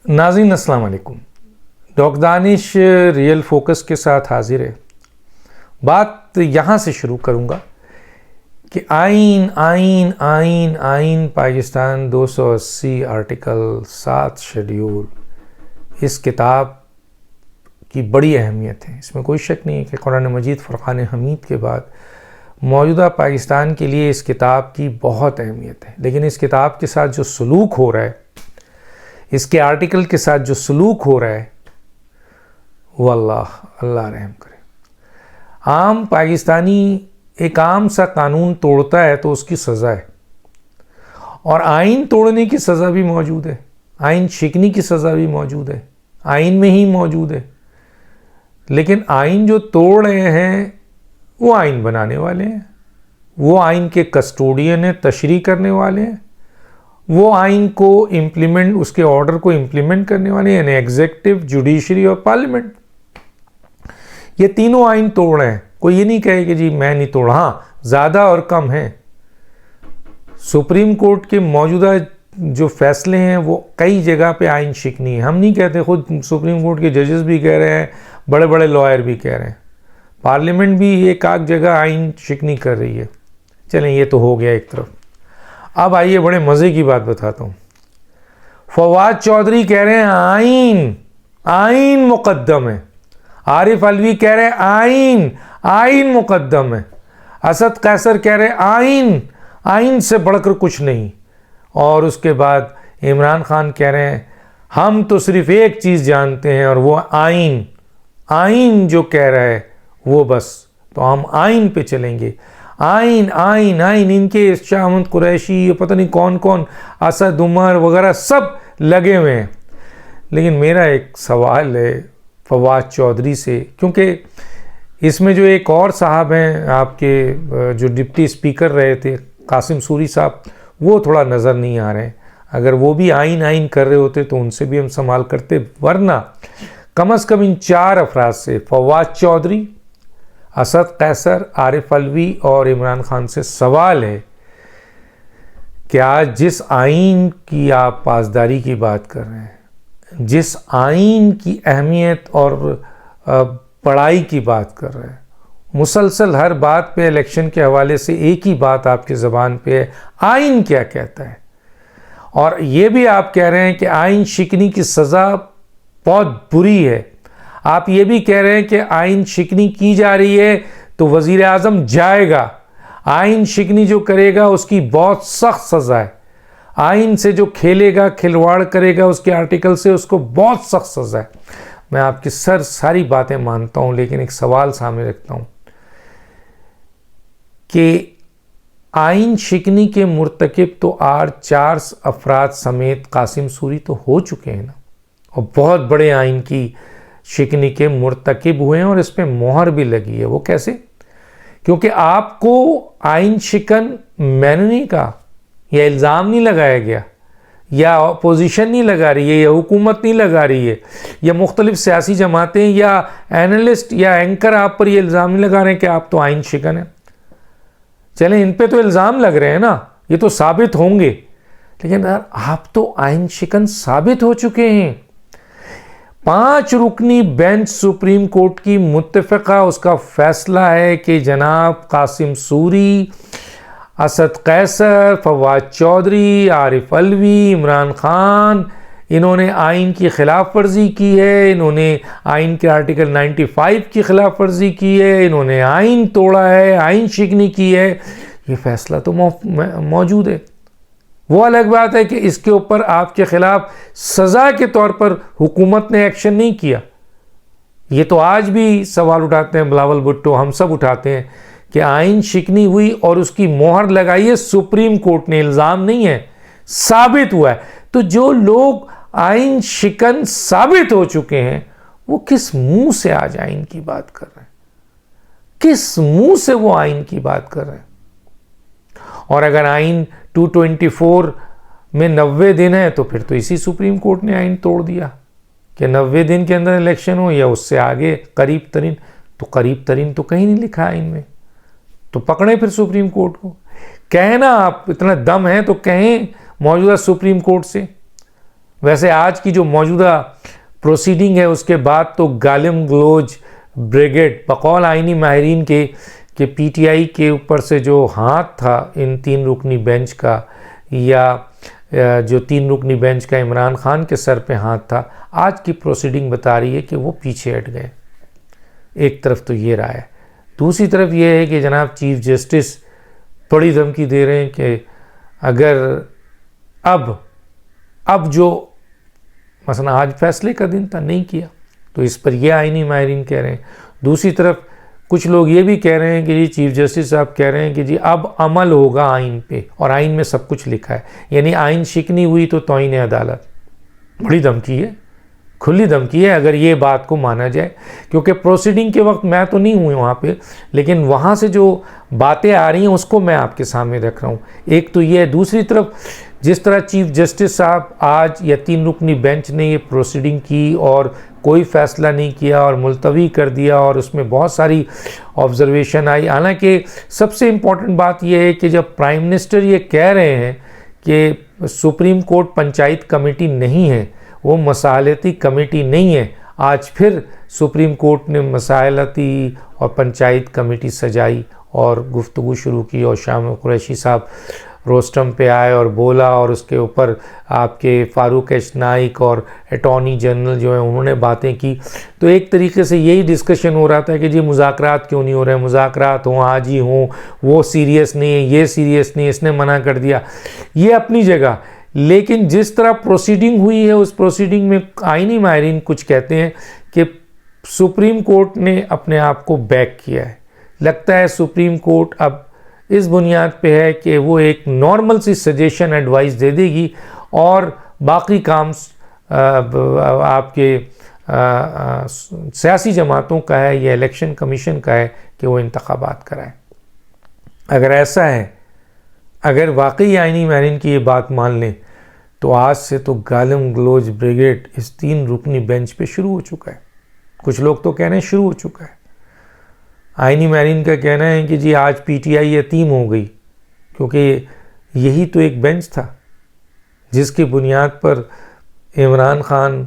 नाज़रीन अस्सलाम वालेकुम। डॉक्टर दानिश रियल फोकस के साथ हाजिर है। बात यहाँ से शुरू करूँगा कि आइन आइन आइन आइन पाकिस्तान 280 आर्टिकल 7 शेड्यूल, इस किताब की बड़ी अहमियत है। इसमें कोई शक नहीं है कि कुरान मजीद फुरक़ान हमीद के बाद मौजूदा पाकिस्तान के लिए इस किताब की बहुत अहमियत है। लेकिन इस किताब के साथ जो सलूक हो रहा है, इसके आर्टिकल के साथ जो सलूक हो रहा है, वो अल्लाह रहम करे। आम पाकिस्तानी एक आम सा कानून तोड़ता है तो उसकी सज़ा है, और आइन तोड़ने की सज़ा भी मौजूद है, आइन शिकनी की सज़ा भी मौजूद है, आइन में ही मौजूद है। लेकिन आइन जो तोड़ रहे हैं वो आइन बनाने वाले हैं, वो आइन के कस्टोडियन है, तशरीह करने वाले हैं, वो आइन को इम्प्लीमेंट, उसके ऑर्डर को इम्प्लीमेंट करने वाले, यानी एग्जीक्यूटिव, जुडिशरी और पार्लियामेंट। ये तीनों आइन तोड़ रहे हैं। कोई ये नहीं कहे कि जी मैं नहीं तोड़ा। हाँ, ज़्यादा और कम है। सुप्रीम कोर्ट के मौजूदा जो फैसले हैं वो कई जगह पे आइन शिकनी है। हम नहीं कहते, खुद सुप्रीम कोर्ट के जजेस भी कह रहे हैं, बड़े बड़े लॉयर भी कह रहे हैं, पार्लियामेंट भी एक आध जगह आइन शिकनी कर रही है। चलें, ये तो हो गया एक तरफ। अब आइए बड़े मज़े की बात बताता हूँ। फवाद चौधरी कह रहे हैं आइन आइन मुकद्दम है, आरिफ अलवी कह रहे हैं आइन आइन मुकद्दम है, असद कैसर कह रहे हैं आइन आइन से बढ़कर कुछ नहीं, और उसके बाद इमरान खान कह रहे हैं हम तो सिर्फ एक चीज़ जानते हैं और वो आइन, आइन जो कह रहा है वो बस, तो हम आइन पे चलेंगे। आइन आइन आइन, इनके शाह अहमद कुरैशी, पता नहीं कौन कौन, असद उमर वगैरह सब लगे हुए हैं। लेकिन मेरा एक सवाल है फवाद चौधरी से, क्योंकि इसमें जो एक और साहब हैं आपके, जो डिप्टी स्पीकर रहे थे कासिम सूरी साहब, वो थोड़ा नज़र नहीं आ रहे हैं। अगर वो भी आइन आइन कर रहे होते तो उनसे भी हम संभाल करते, वरना कम से कम इन चार अफराद से, फवाद चौधरी, असद कैसर, आरिफ अलवी और इमरान खान से सवाल है कि आज जिस आइन की आप पासदारी की बात कर रहे हैं, जिस आइन की अहमियत और पढ़ाई की बात कर रहे हैं, मुसलसल हर बात पे इलेक्शन के हवाले से एक ही बात आपकी ज़बान पे है, आइन क्या कहता है। और ये भी आप कह रहे हैं कि आइन शिकनी की सज़ा बहुत बुरी है। आप ये भी कह रहे हैं कि आइन शिकनी की जा रही है तो वज़ीर आज़म जाएगा, आइन शिकनी जो करेगा उसकी बहुत सख्त सज़ा है, आइन से जो खेलेगा, खिलवाड़ करेगा उसके आर्टिकल से, उसको बहुत सख्त सज़ा है। मैं आपकी सारी बातें मानता हूँ, लेकिन एक सवाल सामने रखता हूँ कि आइन शिकनी के मुर्तकिब तो 4 अफराद समेत कासिम सूरी तो हो चुके हैं ना, और बहुत बड़े आइन की शिकनी के मुर्तकिब हुए हैं और इस पर मोहर भी लगी है। वो कैसे? क्योंकि आपको आइन शिकन मैंने नहीं कहा, यह इल्ज़ाम नहीं लगाया गया, या अपोजिशन नहीं लगा रही है, या हुकूमत नहीं लगा रही है, या मुख्तलिफ सियासी जमातें या एनालिस्ट या एंकर आप पर यह इल्ज़ाम नहीं लगा रहे हैं कि आप तो आइन शिकन हैं। चलें, इन पे तो इल्ज़ाम लग रहे हैं ना, ये तो साबित होंगे, लेकिन आप तो आइन शिकन साबित हो चुके हैं। 5 रुकनी बेंच सुप्रीम कोर्ट की मुत्तफ़िक़ा, उसका फैसला है कि जनाब कासिम सूरी, असद कैसर, फवाद चौधरी, आरिफ अलवी, इमरान खान, इन्होंने आइन की खिलाफ वर्जी की है, इन्होंने आइन के आर्टिकल 95 की खिलाफ वर्जी की है, इन्होंने आइन तोड़ा है, आइन शिकनी की है। ये फैसला तो मौजूद है। वो अलग बात है कि इसके ऊपर आपके खिलाफ सज़ा के तौर पर हुकूमत ने एक्शन नहीं किया। ये तो आज भी सवाल उठाते हैं बिलावल भुट्टो, हम सब उठाते हैं कि आइन शिकनी हुई और उसकी मोहर लगाई है सुप्रीम कोर्ट ने, इल्ज़ाम नहीं है, साबित हुआ है। तो जो लोग आइन शिकन साबित हो चुके हैं वो किस मुंह से आज आइन की बात कर रहे हैं? किस मुंह से वो आइन की बात कर रहे हैं? और अगर आइन 224 में 90 दिन है तो फिर तो इसी सुप्रीम कोर्ट ने आइन तोड़ दिया कि 90 दिन के अंदर इलेक्शन हो या उससे आगे करीब तरीन। तो करीब तरीन तो कहीं नहीं लिखा आइन में, तो पकड़े फिर सुप्रीम कोर्ट को। कहें ना, आप इतना दम है तो कहें मौजूदा सुप्रीम कोर्ट से, वैसे आज की जो मौजूदा प्रोसीडिंग है उसके बाद तो गालिम गलोच ब्रिगेड बकौल आइनी माहिरीन के पीटीआई के ऊपर से जो हाथ था इन 3 रुकनी बेंच का, या जो 3 रुकनी बेंच का इमरान खान के सर पे हाथ था, आज की प्रोसीडिंग बता रही है कि वो पीछे हट गए। एक तरफ तो ये रहा है, दूसरी तरफ ये है कि जनाब चीफ जस्टिस बड़ी धमकी दे रहे हैं कि अगर अब जो मसलन आज फैसले का दिन था नहीं किया तो इस पर यह आइनी माहिरीन कह रहे हैं। दूसरी तरफ कुछ लोग ये भी कह रहे हैं कि जी चीफ जस्टिस साहब कह रहे हैं कि जी अब अमल होगा आइन पे, और आइन में सब कुछ लिखा है, यानी आइन शिकनी हुई तो तौहीन अदालत। बड़ी धमकी है, खुली धमकी है अगर ये बात को माना जाए, क्योंकि प्रोसीडिंग के वक्त मैं तो नहीं हुई वहाँ पे, लेकिन वहाँ से जो बातें आ रही हैं उसको मैं आपके सामने रख रहा हूँ। एक तो ये है, दूसरी तरफ जिस तरह चीफ जस्टिस साहब आज या 3 रुकनी बेंच ने ये प्रोसीडिंग की और कोई फ़ैसला नहीं किया और मुलतवी कर दिया, और उसमें बहुत सारी ऑब्जर्वेशन आई। हालांकि सबसे इम्पॉर्टेंट बात यह है कि जब प्राइम मिनिस्टर ये कह रहे हैं कि सुप्रीम कोर्ट पंचायत कमेटी नहीं है, वो मसालती कमेटी नहीं है, आज फिर सुप्रीम कोर्ट ने मसालती और पंचायत कमेटी सजाई और गुफ्तगू शुरू की, और शाम कुरैशी साहब रोस्टम पे आए और बोला, और उसके ऊपर आपके फारूक एच नाइक और अटॉर्नी जनरल जो है उन्होंने बातें की। तो एक तरीके से यही डिस्कशन हो रहा था कि जी मुज़ाकरात क्यों नहीं हो रहे हैं, मुज़ाकरात हों आज ही हों, वो सीरियस नहीं है, ये सीरियस नहीं है, इसने मना कर दिया, ये अपनी जगह। लेकिन जिस तरह प्रोसीडिंग हुई है उस प्रोसीडिंग में आइनी माहिरीन कुछ कहते हैं कि सुप्रीम कोर्ट ने अपने आप को बैक किया है। लगता है सुप्रीम कोर्ट अब इस बुनियाद पे है कि वो एक नॉर्मल सी सजेशन एडवाइस दे देगी और बाकी काम आपके सियासी जमातों का है या इलेक्शन कमीशन का है कि वो इंतखाबात कराए। अगर ऐसा है, अगर वाकई आइनी माहिरीन की ये बात मान लें तो आज से तो गालिम गलोच ब्रिगेड इस 3 रुकनी बेंच पे शुरू हो चुका है। कुछ लोग तो कह रहे हैं शुरू हो चुका है। आइनी माहिरीन का कहना है कि जी आज पीटीआई यतीम हो गई, क्योंकि यही तो एक बेंच था जिसकी बुनियाद पर इमरान खान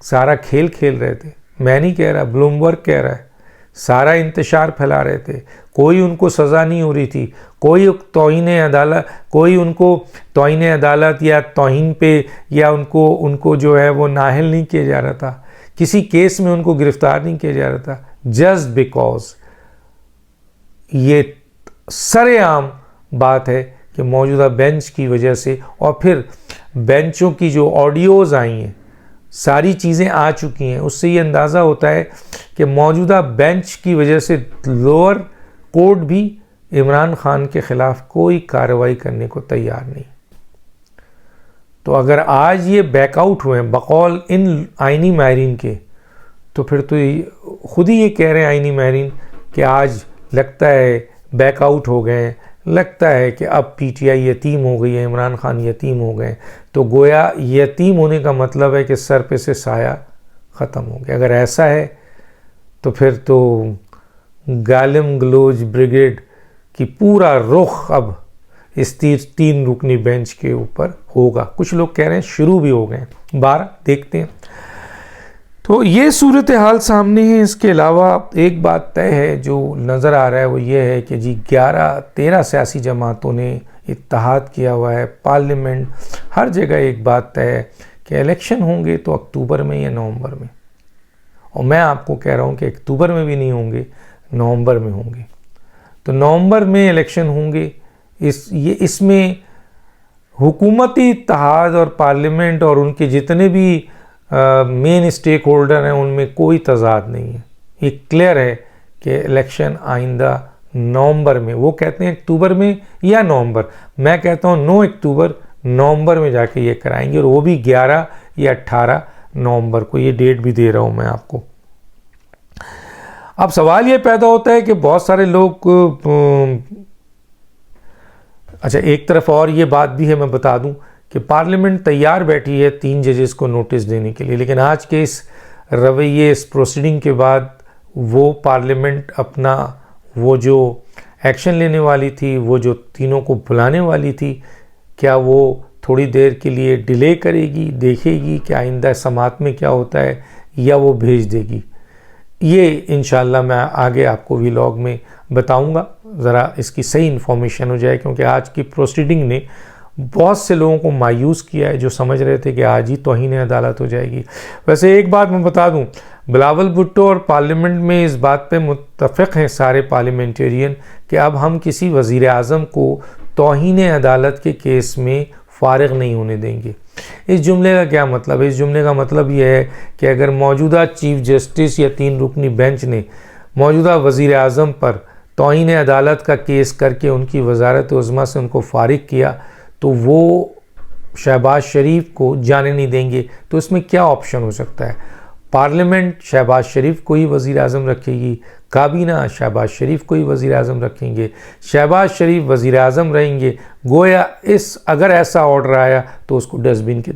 सारा खेल खेल रहे थे। मैं नहीं कह रहा, ब्लूमबर्ग कह रहा है, सारा इंतशार फैला रहे थे, कोई उनको सज़ा नहीं हो रही थी, कोई तौहीन अदालत, कोई उनको तौहीन अदालत या तौहीन पे या उनको जो है वो नाअहल नहीं किया जा रहा था, किसी केस में उनको गिरफ्तार नहीं किया जा रहा था, जस्ट बिकॉज ये सरेआम बात है कि मौजूदा बेंच की वजह से, और फिर बेंचों की जो ऑडियोज़ आई हैं, सारी चीज़ें आ चुकी हैं, उससे ये अंदाज़ा होता है कि मौजूदा बेंच की वजह से लोअर कोर्ट भी इमरान खान के ख़िलाफ़ कोई कार्रवाई करने को तैयार नहीं। तो अगर आज ये बैकआउट हुए बकौल इन आइनी माहिरीन के, तो फिर तो खुद ही ये कह रहे हैं आइनी माहिरीन कि आज लगता है बैकआउट हो गए, लगता है कि अब पीटीआई यतीम हो गई है, इमरान खान यतीम हो गए। तो गोया यतीम होने का मतलब है कि सर पे से साया ख़त्म हो गया। अगर ऐसा है तो फिर तो गालिम गलोच ब्रिगेड की पूरा रुख अब इस 3 रुकनी बेंच के ऊपर होगा। कुछ लोग कह रहे हैं शुरू भी हो गए, 12 देखते हैं। तो ये सूरत हाल सामने है। इसके अलावा एक बात तय है जो नज़र आ रहा है वो ये है कि जी 11-13 सियासी जमातों ने इत्तेहाद किया हुआ है, पार्लियामेंट हर जगह एक बात तय है कि इलेक्शन होंगे तो अक्टूबर में या नवंबर में, और मैं आपको कह रहा हूँ कि अक्टूबर में भी नहीं होंगे, नवंबर में होंगे। तो नवंबर में इलेक्शन होंगे, इसमें हुकूमती इत्तेहाद और पार्लियामेंट और उनके जितने भी मेन स्टेक होल्डर हैं उनमें कोई तजाद नहीं है। ये क्लियर है कि इलेक्शन आइंदा नवंबर में, वो कहते हैं अक्टूबर में या नवंबर, मैं कहता हूँ 9 अक्टूबर नवंबर में जाके ये कराएंगे, और वो भी 11 या 18 नवंबर को। ये डेट भी दे रहा हूँ मैं आपको। अब सवाल ये पैदा होता है कि बहुत सारे लोग अच्छा, एक तरफ और ये बात भी है, मैं बता दूं कि पार्लियामेंट तैयार बैठी है 3 जजेस को नोटिस देने के लिए, लेकिन आज के इस रवैये, इस प्रोसीडिंग के बाद वो पार्लियामेंट अपना वो जो एक्शन लेने वाली थी, वो जो तीनों को बुलाने वाली थी, क्या वो थोड़ी देर के लिए डिले करेगी, देखेगी कि आइंदा समात में क्या होता है, या वो भेज देगी। ये इंशाल्लाह मैं आगे आपको व्लॉग में बताऊंगा, ज़रा इसकी सही इन्फॉर्मेशन हो जाए, क्योंकि आज की प्रोसीडिंग ने बहुत से लोगों को मायूस किया है जो समझ रहे थे कि आज ही तौहीन अदालत हो जाएगी। वैसे एक बात मैं बता दूं, बिलावल भुट्टो और पार्लियामेंट में इस बात पे मुत्तफ़िक़ हैं सारे पार्लियामेंटेरियन कि अब हम किसी वज़ीर आज़म को तौहीन अदालत के केस में फ़ारिग नहीं होने देंगे। इस जुमले का क्या मतलब है? इस जुमले का मतलब यह है कि अगर मौजूदा चीफ जस्टिस या 3 रुकनी बेंच ने मौजूदा वज़ीर आज़म पर तौहीन अदालत का केस करके उनकी वज़ारत उज़्मा से उनको फ़ारिग किया, तो वो शहबाज शरीफ को जाने नहीं देंगे। तो इसमें क्या ऑप्शन हो सकता है? पार्लियामेंट शहबाज शरीफ को ही वज़ीर आज़म रखेगी, काबीना शहबाज शरीफ को ही वज़ीर आज़म रखेंगे, शहबाज शरीफ वज़ीर आज़म रहेंगे। गोया अगर ऐसा ऑर्डर आया तो उसको डस्टबिन के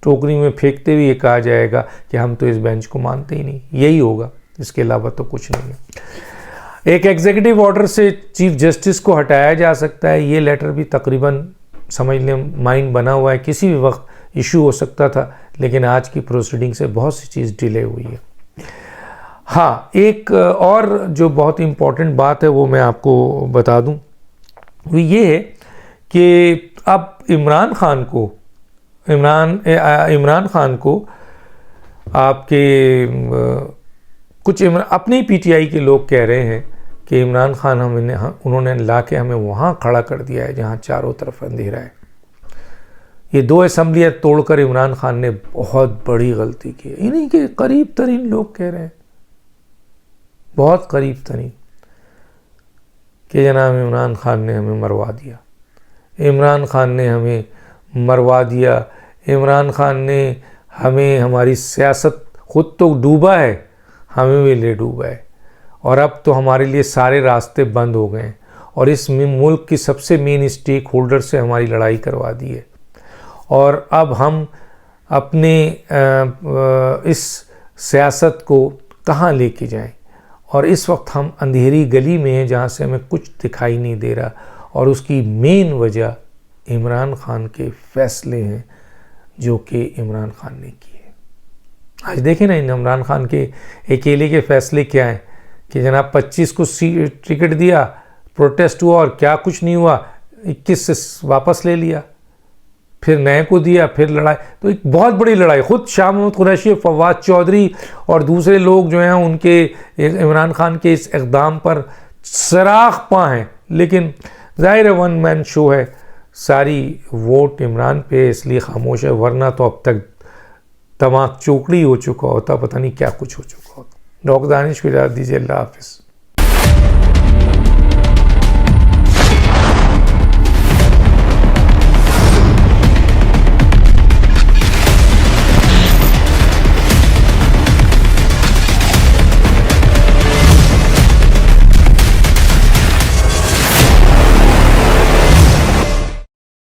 टोकरी में फेंकते हुए ये कहा जाएगा कि हम तो इस बेंच को मानते ही नहीं। यही होगा, इसके अलावा तो कुछ नहीं है। एक एग्जीक्यूटिव ऑर्डर से चीफ जस्टिस को हटाया जा सकता है। ये लेटर भी तकरीबन समझ लें माइंड बना हुआ है, किसी भी वक्त इशू हो सकता था, लेकिन आज की प्रोसीडिंग से बहुत सी चीज़ डिले हुई है। हाँ, एक और जो बहुत इम्पॉर्टेंट बात है वो मैं आपको बता दूं, वो ये है कि अब इमरान खान को आपके कुछ अपने पीटीआई के लोग कह रहे हैं कि इमरान खान उन्होंने ला के हमें वहाँ खड़ा कर दिया है जहाँ चारों तरफ अंधेरा है। ये 2 असम्बलियाँ तोड़कर इमरान खान ने बहुत बड़ी गलती की है। इन्हीं के करीब तरीन लोग कह रहे हैं, बहुत करीब तरीन, कि जनाब इमरान खान ने हमें मरवा दिया, इमरान खान ने हमें मरवा दिया, इमरान खान ने हमें, हमारी सियासत खुद तो डूबा है, हमें भी ले डूबा है, और अब तो हमारे लिए सारे रास्ते बंद हो गए हैं, और इस मुल्क की सबसे मेन स्टेक होल्डर से हमारी लड़ाई करवा दी है, और अब हम अपने इस सियासत को कहाँ लेके जाएं। और इस वक्त हम अंधेरी गली में हैं जहाँ से हमें कुछ दिखाई नहीं दे रहा, और उसकी मेन वजह इमरान खान के फ़ैसले हैं जो कि इमरान खान ने किए। आज देखें ना, इमरान खान के अकेले के फ़ैसले क्या हैं कि जनाब 25 को टिकट दिया, प्रोटेस्ट हुआ और क्या कुछ नहीं हुआ, 21 से वापस ले लिया, फिर नए को दिया, फिर लड़ाई। तो एक बहुत बड़ी लड़ाई, ख़ुद शाह महमूद कुरैशी, फवाद चौधरी और दूसरे लोग जो हैं उनके इमरान खान के इस इक़दाम पर सराख पा हैं, लेकिन ज़ाहिर है 1 मैन शो है, सारी वोट इमरान पे, इसलिए खामोश है, वरना तो अब तक तमाक चौकड़ी हो चुका होता, पता नहीं क्या कुछ हो चुका होता। डॉक्टर दानिश को इजाज़त दीजिए, अल्लाह हाफ़िज़।